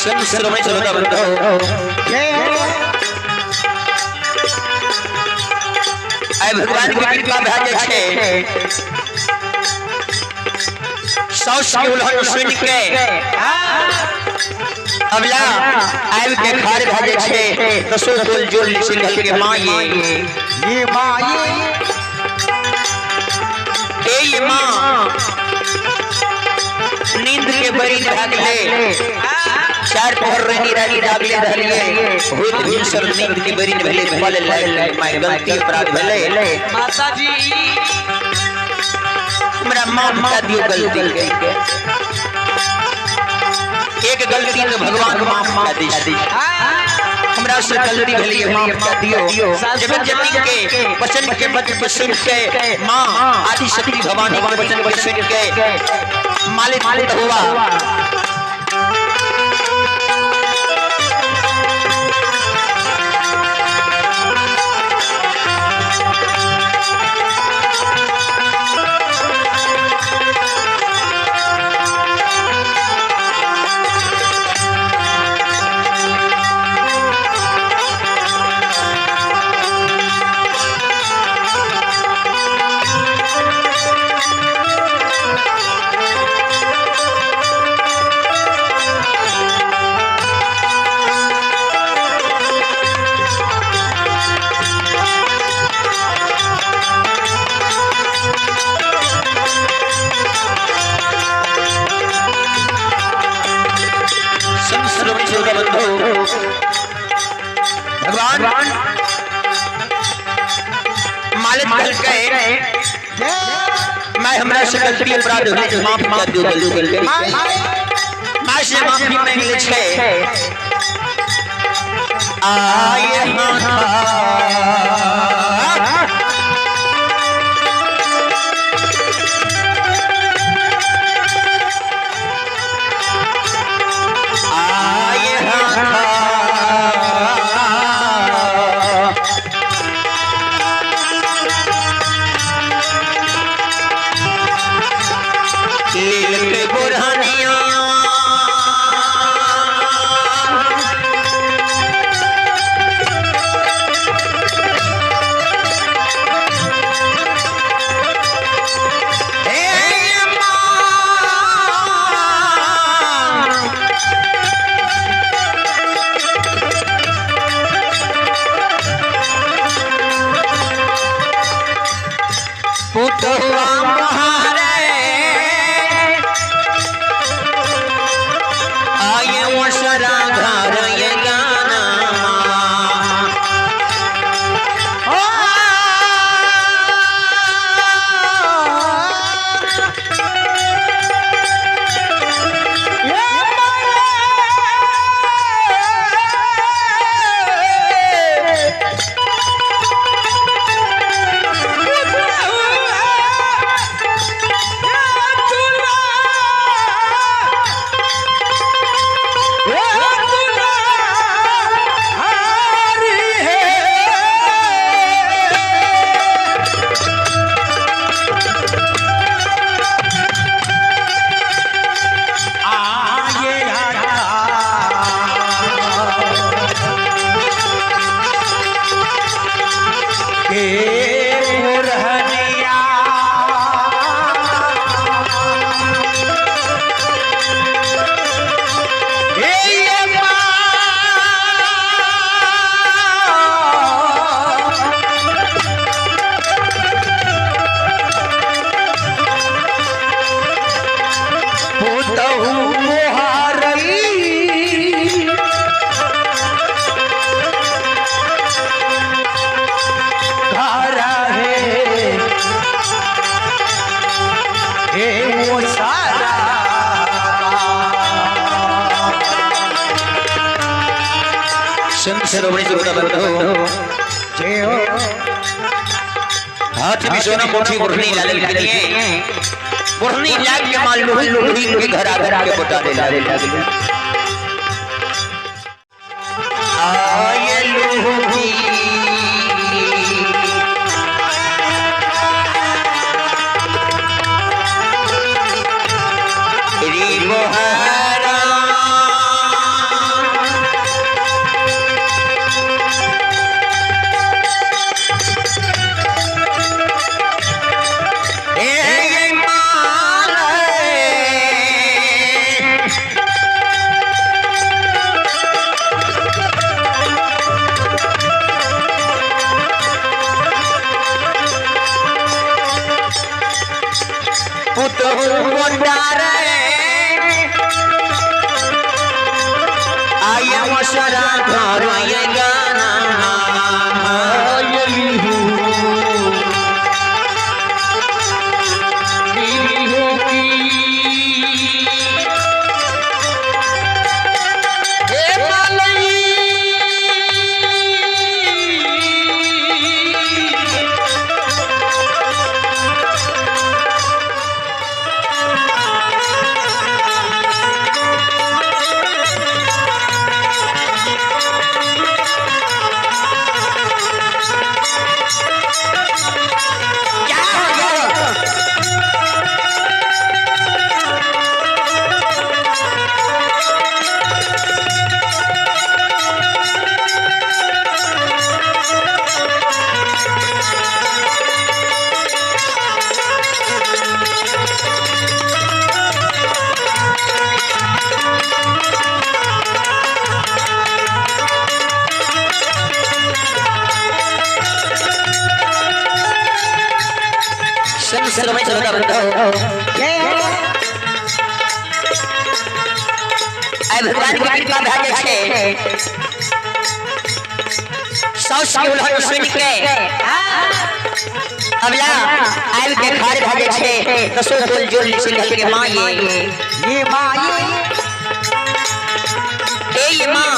श्रवण श्रोता बंधो आय भगवान की कृपा भागे छे सौस के उल्हन सुन के अबला आय के खार भागे छे दसो कुल जोल सिंगल के माई ये माई ए मां नींद के बरी भागले चार पहर रही रानी जागले धलिए होत हिंसर नींद की बरी भले भले लाए माय गलती अपराध भले माता जी हमरा माफ कर दियो गलती के एक गलती तो भगवान माफ कर दी हमरा से गलती भली माफ कर दियो जगत जननी के वचन के वचन सुन के मां आदि शक्ति भवानी के वचन सुन के मालिक हुआ भगवान मालिक कल के मैं हमरा से गलती अपराध होने के माफ कर दियो गलती के मैं से माफी मांग ले छे आए माथा हाथ भी सोना कोठी बुढ़नी लाल करिए बुढ़नी लाग के माल लोही लोही घर आ के बोटा दे लाल आये लोही री मोहरा आई भगवान के कृपा भागे छे सौस के उलहन सुन के अबला आइब के खार भागे छे दसो फूल जोड़ लिखल के मां ये मां ये मां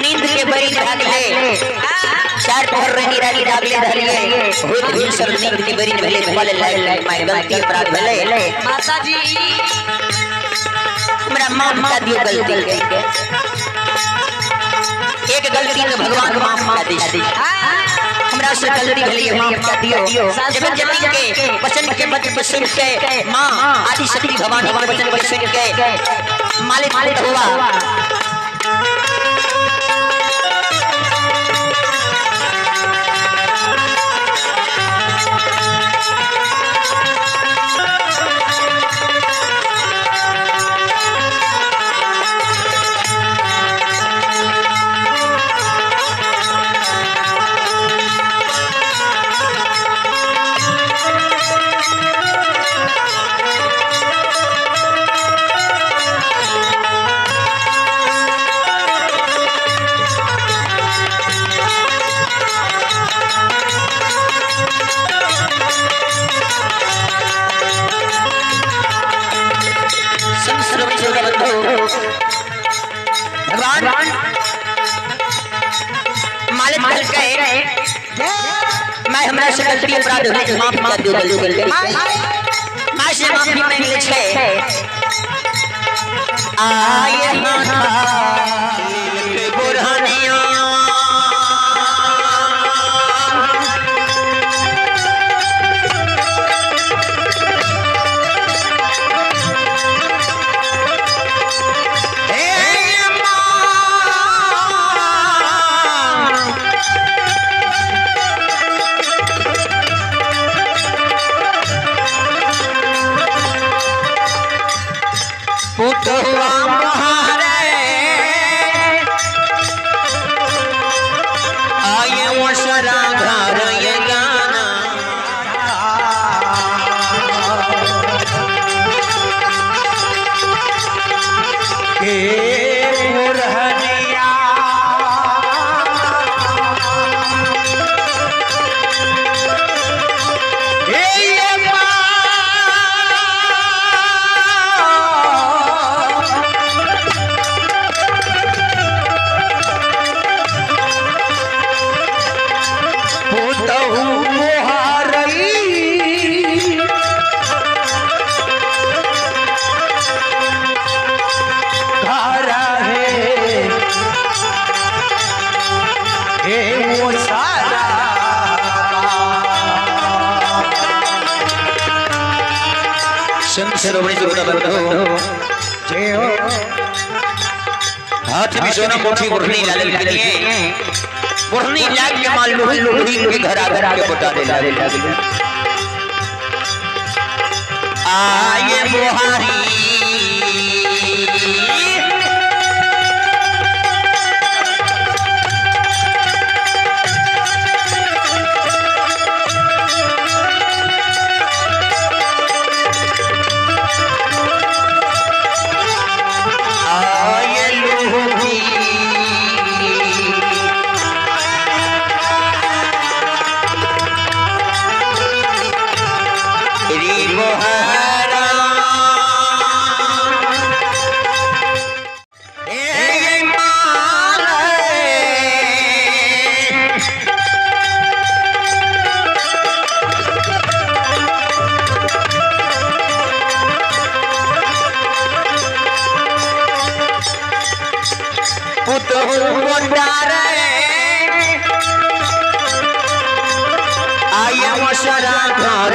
नींद के बड़ी भागले चार पहर रही रानी डागले धलिए होत दिन सर नींद के बड़ी भले भले लाइल माय गलती अपराध भले माता जी हमरा माफ कर दियो गलती के एक गलती तो भगवान माफ कर दी हमरा से गलती भले माफ कर दियो जब जमीन के वचन के मत पे सुन के मां आदि शक्ति भगवान के वचन पे सुन के मालिक हुआ भगवान मालिक भल के मैं हमरा से गलती अपराध होने के माफ कर दियो गलती मैं से माफी मांगले छे आये माथा के बुरहानिया पुतवा महारे आये वशरा घर ये गाना के मुरहनिया श्रोमणी जी बता हाथ में सोना मुट्ठी बुढ़नी लाल लिए बुढ़नी लाग के माल लोही लोही के घर आ के बता दे आये बुहारी आया मशरा घर